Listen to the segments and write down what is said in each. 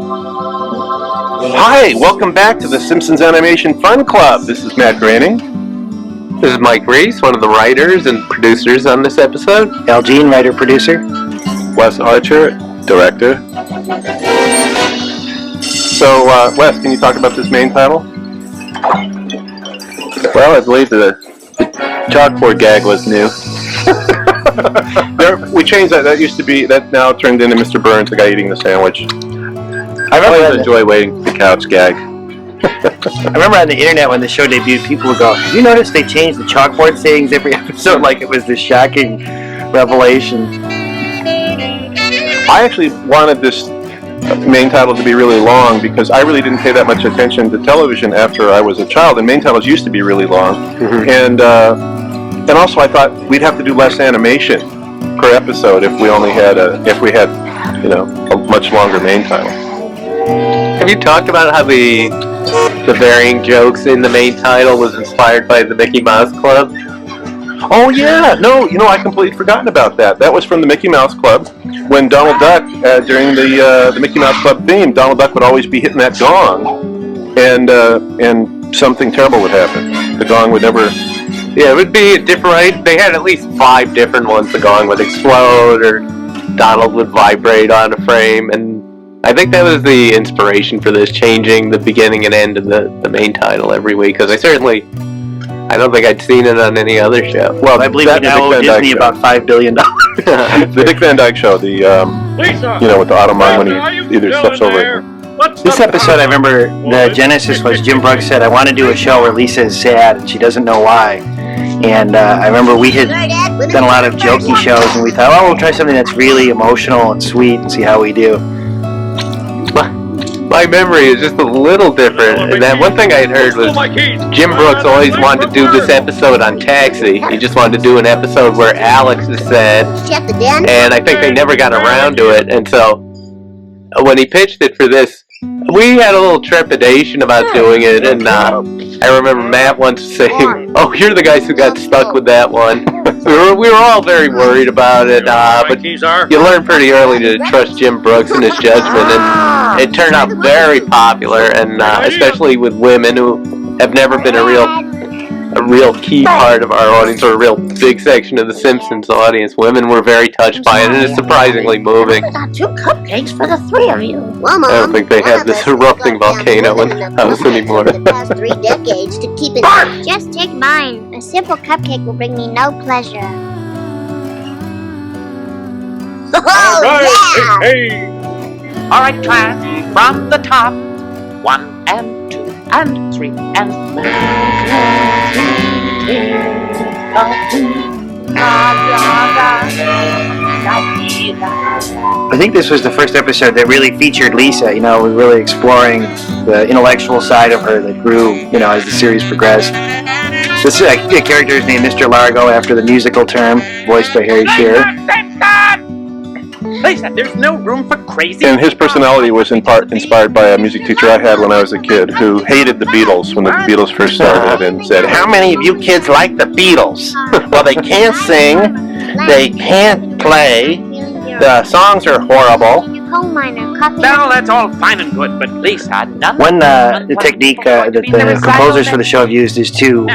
Hi, welcome back to the Simpsons Animation Fun Club. This is Matt Groening. This is Mike Reiss, one of the writers and producers on this episode. Al Jean, writer-producer. Wes Archer, director. So, Wes, can you talk about this main title? Well, I believe the chalkboard gag was new. We changed that. That used to be, that now turned into Mr. Burns, the guy eating the sandwich. I always enjoy waiting for the couch gag. I remember on the internet when the show debuted, people would go, "Have you noticed they changed the chalkboard sayings every episode like it was this shocking revelation?" I actually wanted this main title to be really long because I really didn't pay that much attention to television after I was a child, and main titles used to be really long. Mm-hmm. And also I thought we'd have to do less animation per episode if we had a much longer main title. Have you talked about how the varying jokes in the main title was inspired by the Mickey Mouse Club? Oh yeah, no, I completely forgotten about that. That was from the Mickey Mouse Club. When Donald Duck, during the Mickey Mouse Club theme, Donald Duck would always be hitting that gong, and something terrible would happen. The gong would never. Yeah, it would be a different. They had at least 5 different ones. The gong would explode, or Donald would vibrate on a frame, and I think that was the inspiration for this, changing the beginning and end of the main title every week. Because I don't think I'd seen it on any other show. Well, I believe we now owe Disney about $5 billion. The Dick Van Dyke Show, with the Automon when he either steps over it. This episode, I remember the genesis was Jim Brooks said, "I want to do a show where Lisa is sad and she doesn't know why." And I remember we had done a lot of jokey shows, and we thought, we'll try something that's really emotional and sweet and see how we do. My memory is just a little different. And that one thing I had heard was Jim Brooks always wanted to do this episode on Taxi. He just wanted to do an episode where Alex is sad, and I think they never got around to it. And so when he pitched it for this, we had a little trepidation about doing it, and I remember Matt once saying, "Oh, you're the guys who got stuck with that one." we were all very worried about it, but you learn pretty early to trust Jim Brooks and his judgment, and it turned out very popular, and especially with women who have never been a real key part of our audience, or a real big section of the Simpsons audience. Women were very touched by it, and it's surprisingly moving. I got 2 cupcakes for the 3 of you. Well, Mom, I don't think they have this erupting volcano in the house anymore. For the past 3 decades to keep it. Just take mine. A simple cupcake will bring me no pleasure. Oh, yeah! Hey. All right, class, from the top. 1 and 2 and 3 and 4. I think this was the first episode that really featured Lisa. We're really exploring the intellectual side of her that grew, as the series progressed. This is a character named Mr. Largo after the musical term, voiced by Harry Shearer. Lisa, there's no room for crazy. And his personality was in part inspired by a music teacher I had when I was a kid who hated the Beatles when the Beatles first started and said, "How many of you kids like the Beatles? Well, they can't sing, they can't play, the songs are horrible." Now that's all fine and good, but Lisa, none. One the technique that the composers for the show have used is to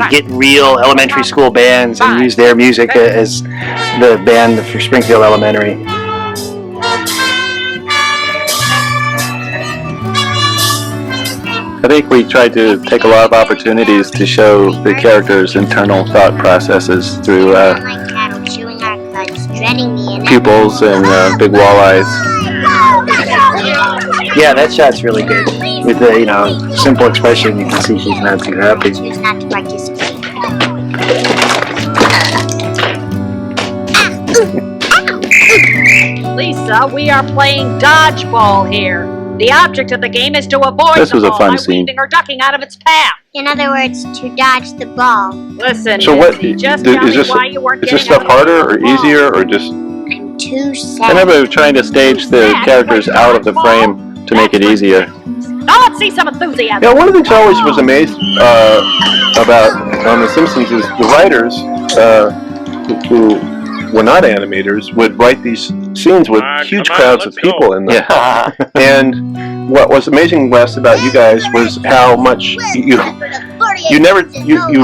get real elementary school bands and use their music as the band for Springfield Elementary. I think we tried to take a lot of opportunities to show the characters' internal thought processes through pupils and big walleyes. Yeah, that shot's really good. With the simple expression, you can see she's not too happy. Not to participate. Lisa, we are playing dodgeball here. The object of the game is to avoid This the was a ball fun by scene. weaving or ducking out of its path. In other words, to dodge the ball. Listen, So what, Izzy, just is tell me this why you weren't this getting stuff out of the harder or ball. easier or just... I'm too I sad. remember trying to stage the characters out of the frame to make it easier. Now let's see some enthusiasm. Yeah, one of the things I always was amazed about on The Simpsons is the writers who were not animators would write these scenes with huge crowds of people in them. Yeah. And what was amazing, Wes, about you guys was how much you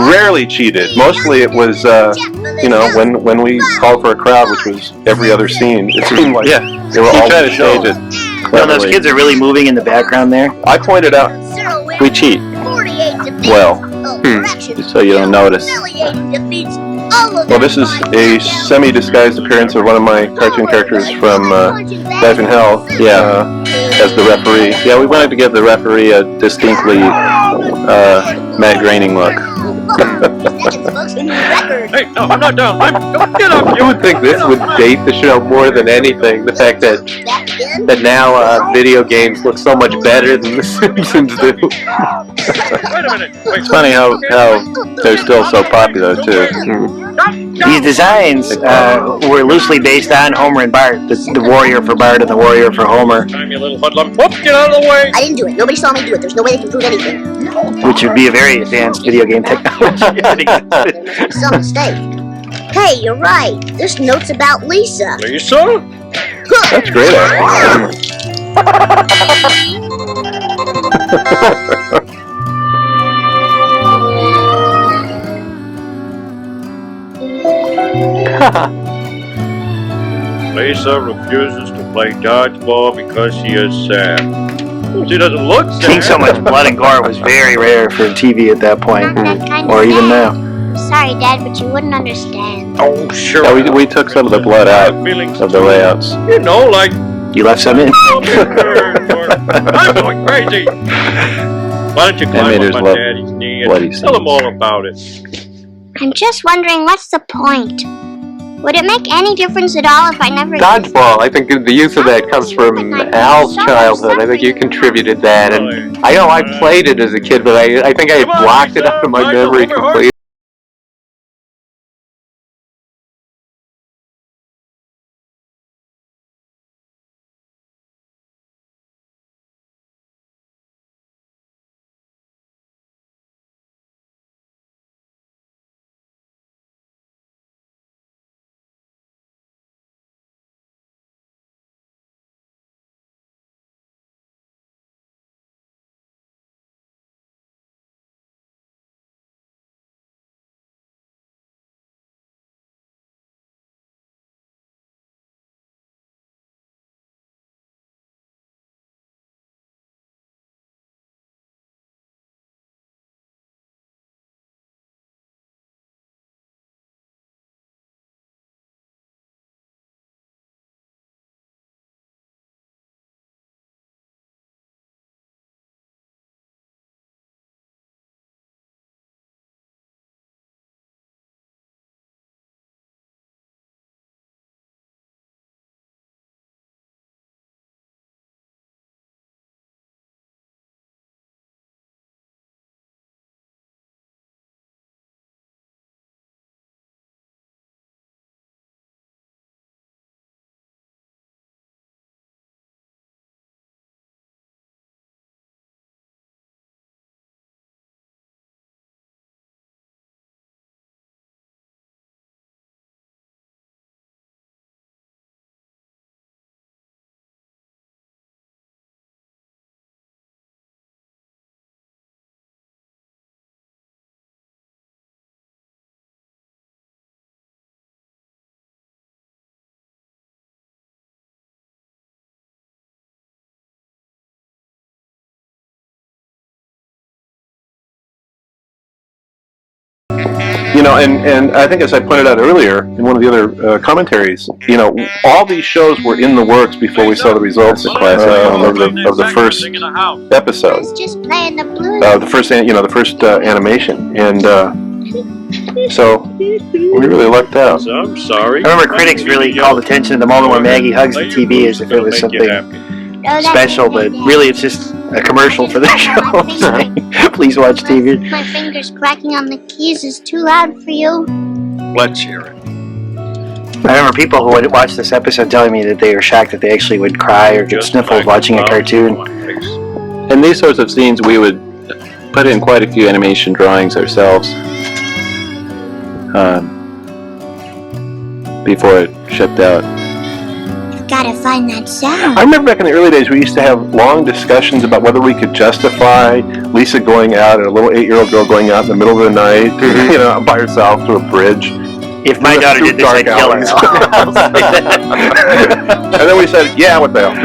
rarely cheated. Mostly it was, when we called for a crowd, which was every other scene, it seemed like they were all try to stage it. No, those kids are really moving in the background there. I pointed out, We cheat, well, so you don't notice. well, this is a semi-disguised appearance of one of my cartoon characters from Life in Hell, as the referee. Yeah, we wanted to give the referee a distinctly Matt Groening look. Hey, no, I'm not down. Get up. You would think this would date the show more than anything. The fact that now video games look so much better than The Simpsons do. Wait a minute. Wait, It's funny how they're still so popular too. These designs were loosely based on Homer and Bart. The warrior for Bart and the warrior for Homer, time, you little hoodlum. Whoop, get out of the way. I didn't do it. Nobody saw me do it. There's no way they can prove anything. which would be a very advanced video game technology. There must be some mistake. Hey, you're right. This note's about Lisa. Lisa? that's great. Lisa refuses to play dodgeball because she is sad. She doesn't look sad. Seeing so much blood and gore was very rare for TV at that point, or even now. I'm sorry, Dad, but you wouldn't understand. Oh, sure. Yeah, we took some of the blood out Feelings of the layouts. You know, like You left some in. I'm going crazy. Why don't you climb Animators up love on Daddy's knee bloody and tell him all about it? I'm just wondering, what's the point? Would it make any difference at all if I never... Dodgeball, I think the use of that comes from Al's childhood. I think you contributed that, and I know I played it as a kid, but I think I had blocked it out of my memory completely. You know, and I think as I pointed out earlier in one of the other commentaries, you know, all these shows were in the works before we saw the results of the first episode, It's just playing the blues. the first animation, and so we really lucked out. I'm sorry. I remember critics really called attention to the moment when Maggie hugs the TV as if it was something special, but really it's just a commercial for the show saying, please watch TV. My fingers cracking on the keys is too loud for you. Let's hear it. I remember people who would watch this episode telling me that they were shocked that they actually would cry or get sniffles watching a cartoon. And these sorts of scenes we would put in quite a few animation drawings ourselves. before it shipped out. Gotta find that sound. I remember back in the early days, we used to have long discussions about whether we could justify Lisa going out and a little 8-year-old girl going out in the middle of the night, you know, by herself to a bridge. If my daughter did this, I'd kill her. And then we said, yeah, what the hell?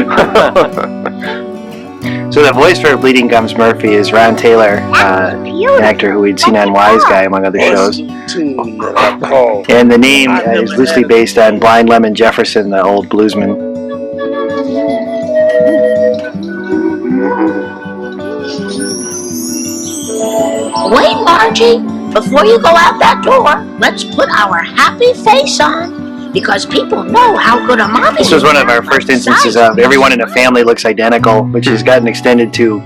So the voice for Bleeding Gums Murphy is Ron Taylor, an actor who we'd seen on Wise Guy, among other shows. And the name is loosely based on Blind Lemon Jefferson, the old bluesman. Wait, Margie. Before you go out that door, let's put our happy face on. Because people know how good a mommy is. This was one of our first instances of everyone in a family looks identical, which has gotten extended to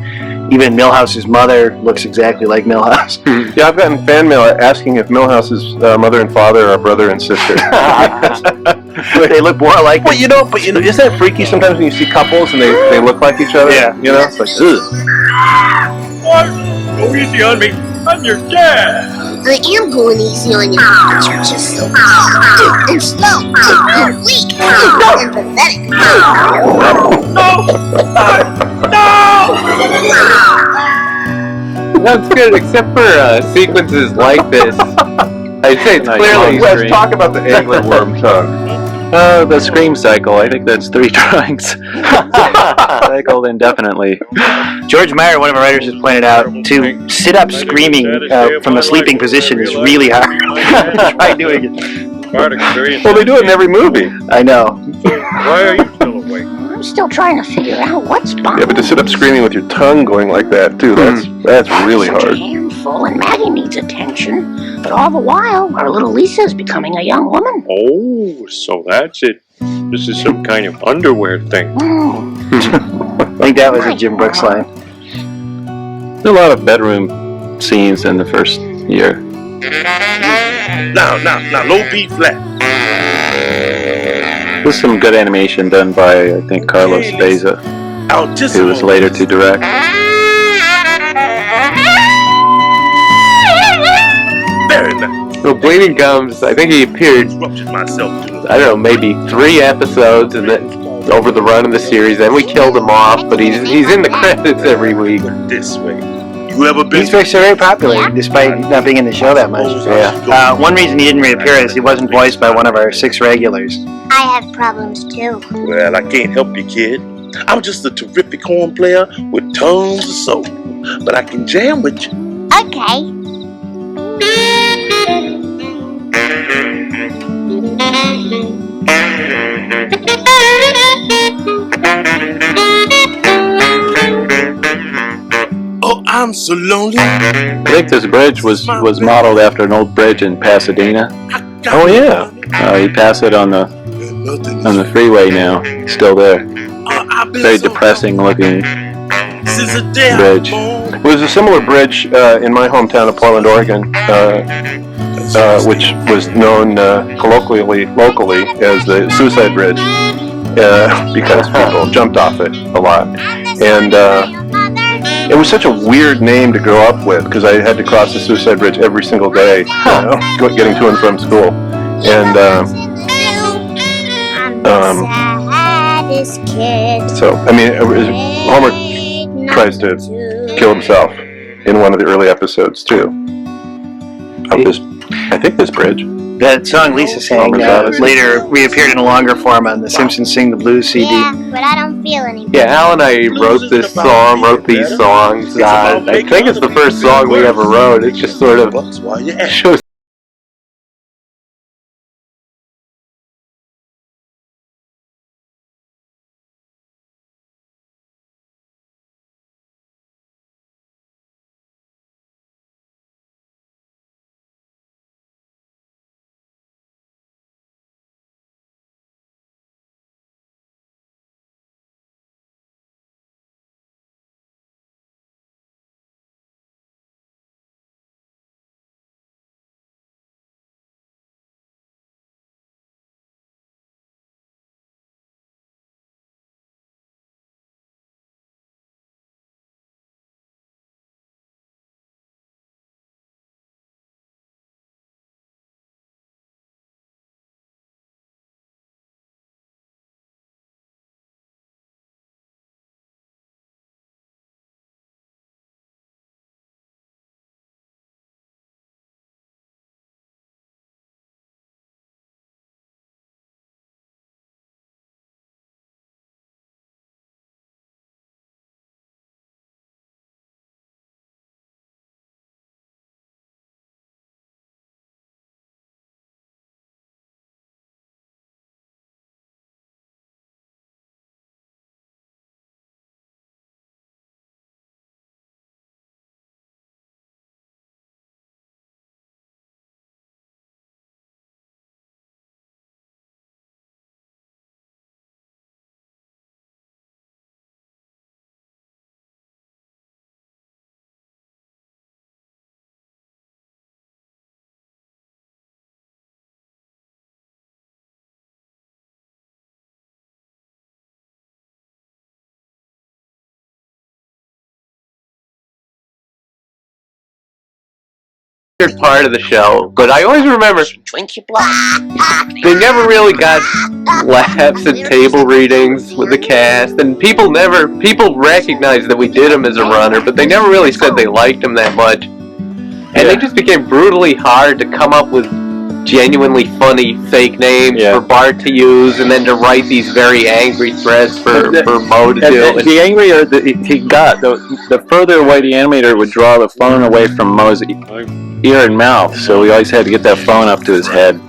even Milhouse's mother looks exactly like Milhouse. Yeah, I've gotten fan mail asking if Milhouse's mother and father are brother and sister. They look more alike. Well, you know, isn't that freaky sometimes when you see couples and they look like each other? Yeah. You know, it's like, ugh. Go easy on me. I'm your dad. I am going easy on you, but you're just so cute and slow and weak and pathetic. That's good, except for sequences like this. I'd say it's clearly. Let's talk about the anglerworm tongue. The scream cycle, I think that's 3 drawings. Cycled indefinitely. George Meyer, one of our writers, has pointed out to sit up screaming from a sleeping position is really hard. Try doing it. Well, they do it in every movie. I know. Why are you still awake? I'm still trying to figure out what's bothering Yeah, but to sit up screaming with your tongue going like that, too, that's really such a hard. handful, and Maggie needs attention. But all the while, our little Lisa is becoming a young woman. Oh, so that's it. This is some kind of underwear thing. I think that was a Jim Brooks line. There's a lot of bedroom scenes in the first year. Now, low B flat. There's some good animation done by, I think, Carlos Beza, who was later to direct. Very nice. Well, Bleeding Gums, I think he appeared, Myself I don't know, maybe 3 episodes and then over the run of the series. Then we killed him off, but he's in the credits every week. this way. You ever been? He's very popular, despite not being in the show that much. Yeah. One reason he didn't reappear is he wasn't voiced by one of our 6 regulars. I have problems too. Well, I can't help you, kid. I'm just a terrific horn player with tons of soul. But I can jam with you. Okay. Oh, I'm so lonely. I think this bridge was modeled after an old bridge in Pasadena. Oh, yeah. You pass it on the freeway now. It's still there. Very depressing looking bridge. It was a similar bridge in my hometown of Portland, Oregon, which was known locally as the Suicide Bridge because people jumped off it a lot. And it was such a weird name to grow up with because I had to cross the Suicide Bridge every single day, you know, getting to and from school. And so, I mean, Homer tries to kill himself in one of the early episodes too. Of this, I think this bridge. That song Lisa sang later reappeared in a longer form on the Simpsons Sing the Blues CD. Yeah, but I don't feel any better. Yeah, Al and I wrote these songs. I think it's the first song we ever wrote. It just sort of shows favorite part of the show, but I always remember Drink your blood. they never really got laughs at table readings with the cast, and people recognized that we did him as a runner, but they never really said they liked him that much. And they just became brutally hard to come up with genuinely funny fake names for Bart to use, and then to write these very angry threads for Mo to do. The angrier he got, the further away the animator would draw the phone away from Mo's ear and mouth, so we always had to get that phone up to his head.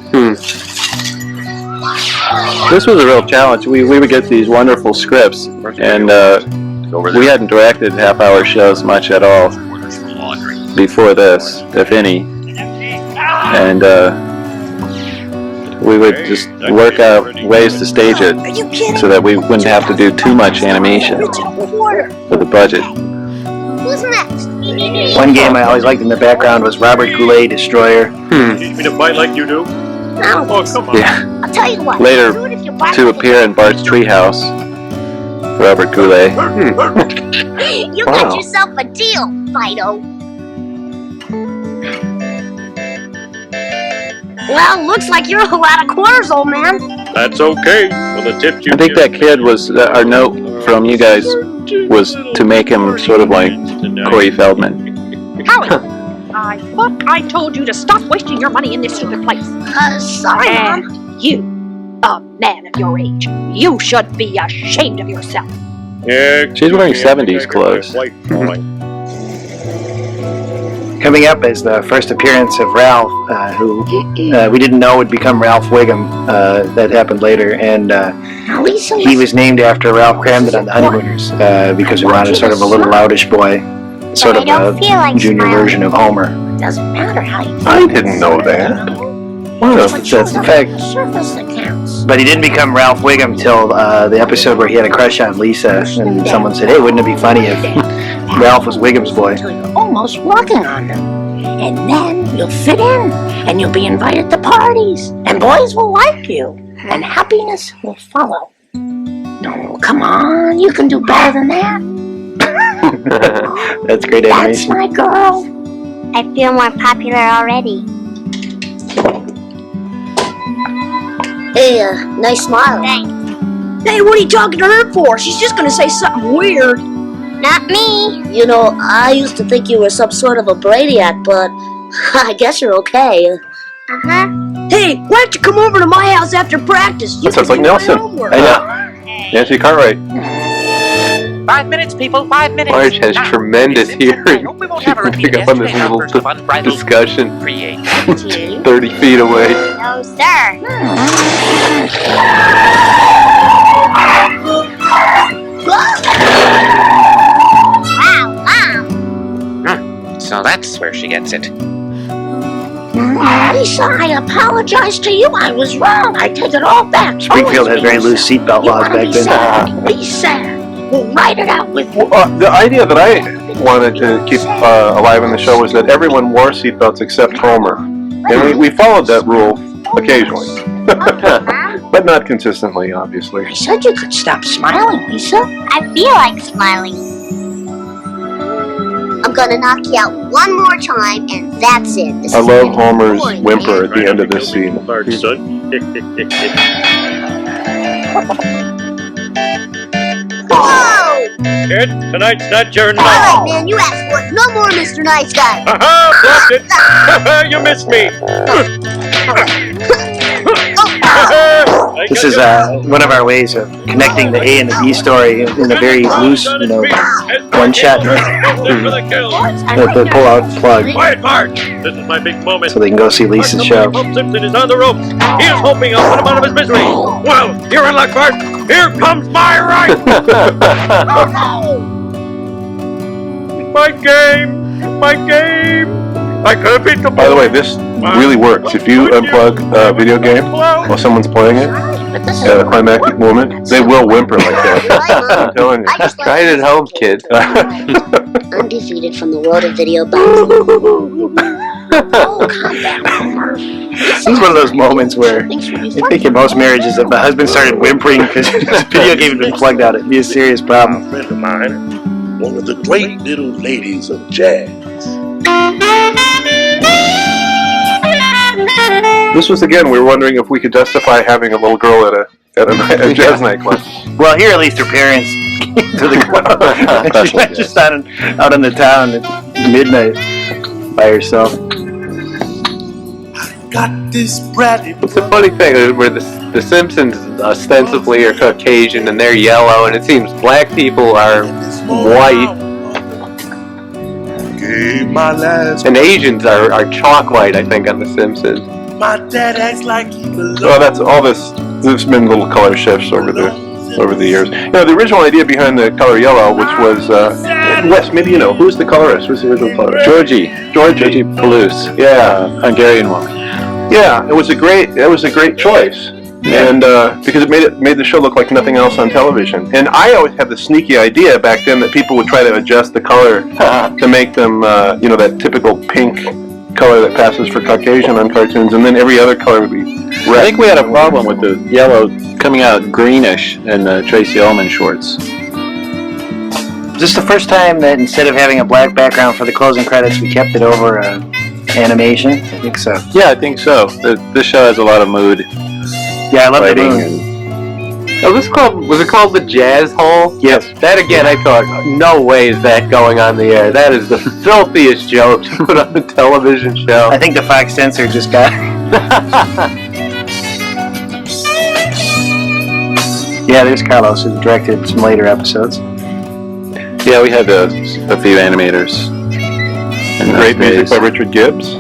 This was a real challenge. We would get these wonderful scripts, and we hadn't directed half-hour shows much at all before this, if any. And we would just work out ways to stage it so that we wouldn't have to do too much animation for the budget. Who's next? One game I always liked in the background was Robert Goulet Destroyer. Teach me to fight like you do? No. Oh, come on. Yeah. I'll tell you what. Later, do it if you bark to like appear in Bart's Treehouse, Robert Goulet. You got yourself a deal, Fido. Well, looks like you're all out of quarters, old man. That's okay. For the tips you I think that kid was, our note from you guys was to make him sort of like Corey Feldman. Howie, I thought I told you to stop wasting your money in this stupid place. Sorry, Mom. And you, a man of your age, you should be ashamed of yourself. Yeah, She's wearing 70s clothes. Coming up is the first appearance of Ralph, who we didn't know would become Ralph Wiggum. That happened later, and he was named after Ralph Cramden on The Honeymooners because we wanted sort of a little loutish boy, sort of a junior version of Homer. Doesn't matter how you I didn't know that. Well, that's the fact. surface that counts. But he didn't become Ralph Wiggum till the episode where he had a crush on Lisa, and someone said, "Hey, wouldn't it be funny if Ralph was Wiggum's boy?" Until you're almost working on them. And then you'll fit in, and you'll be invited to parties, and boys will like you, and happiness will follow. No, come on, you can do better than that. That's great That's animation. my girl. I feel more popular already. Hey, nice smile. Thanks. Hey, what are you talking to her for? She's just gonna say something weird. Not me. You know, I used to think you were some sort of a brainiac, but I guess you're okay. Uh-huh. Hey, why don't you come over to my house after practice? You That sounds can like do my Nelson. homework. I know. Nancy Cartwright. 5 minutes, people, 5 minutes. Marge has Now, tremendous Simpsons, I hearing. hope we won't She have a can repeat pick up on this yesterday. little Our first unbridled discussion creativity. 30 feet away. No, sir. Wow, Mom. So that's where she gets it. Lisa, I apologize to you. I was wrong. I take it all back. Springfield had very loose seatbelt laws back then. Be sad. We'll write it out with you. The idea that I wanted to keep alive in the show was that everyone wore seatbelts except Homer. And we followed that rule occasionally. But not consistently, obviously. I said you could stop smiling, Lisa. I feel like smiling. I'm gonna knock you out one more time, and that's it. This I is love getting Homer's boring, whimper man. at the end of this scene. Whoa! Kid, tonight's not your All night. right, man, you asked for it. No more Mr. Nice Guy. Aha! Blocked it! You missed me! This is one of our ways of connecting the A and the B story in a very loose, one shot. They pull out the plug Quiet, Marge! This is my big moment. so they can go see Lisa's show. Hope Simpson is on the ropes. He is hoping I'll put him out of his misery. Well, you're in luck, Bart. Here comes my right. My game. My game. I could have beat the By the way, this really works. If you unplug a video game while someone's playing it, But this at a climactic moment, they will whimper like that. I'm telling you. I just like Try it at home, kid. undefeated from the world of video games. Oh, calm down, Homer. This is one of those moments where Things will be I think in most marriages, if the husband started whimpering because the video game had been plugged out, it'd be a serious problem. A friend of mine, one of the great little ladies of jazz. This was again. We were wondering if we could justify having a little girl at a jazz nightclub. Well, here at least her parents came to the club. She went just out in the town at midnight by herself. Got this bratty. It's a funny thing where the Simpsons ostensibly are Caucasian and they're yellow, and it seems black people are white, and Asians are chalk white, I think, on the Simpsons. My dad acts like he belongs. Well, that's all this. There's been little color shifts over the years. You know, the original idea behind the color yellow, which was Wes, maybe you know who's the colorist? Who's the original colorist? Georgie Palouse. Yeah, Hungarian woman. yeah. It was a great choice. Yeah. And because it made the show look like nothing else on television. And I always had the sneaky idea back then that people would try to adjust the color to make them, that typical pink color that passes for Caucasian on cartoons, and then every other color would be red. I think we had a problem with the yellow coming out greenish in the Tracy Ullman shorts. Is this the first time that instead of having a black background for the closing credits, we kept it over animation? I think so. Yeah, I think so. This show has a lot of mood. Yeah, I love the Lighting moon. Oh, was it called the Jazz Hole? Yes. That again, I thought, no way is that going on the air. That is the filthiest joke to put on a television show. I think the Fox censor just got. Yeah, there's Carlos who directed some later episodes. Yeah, we had a few animators. Great music by Richard Gibbs.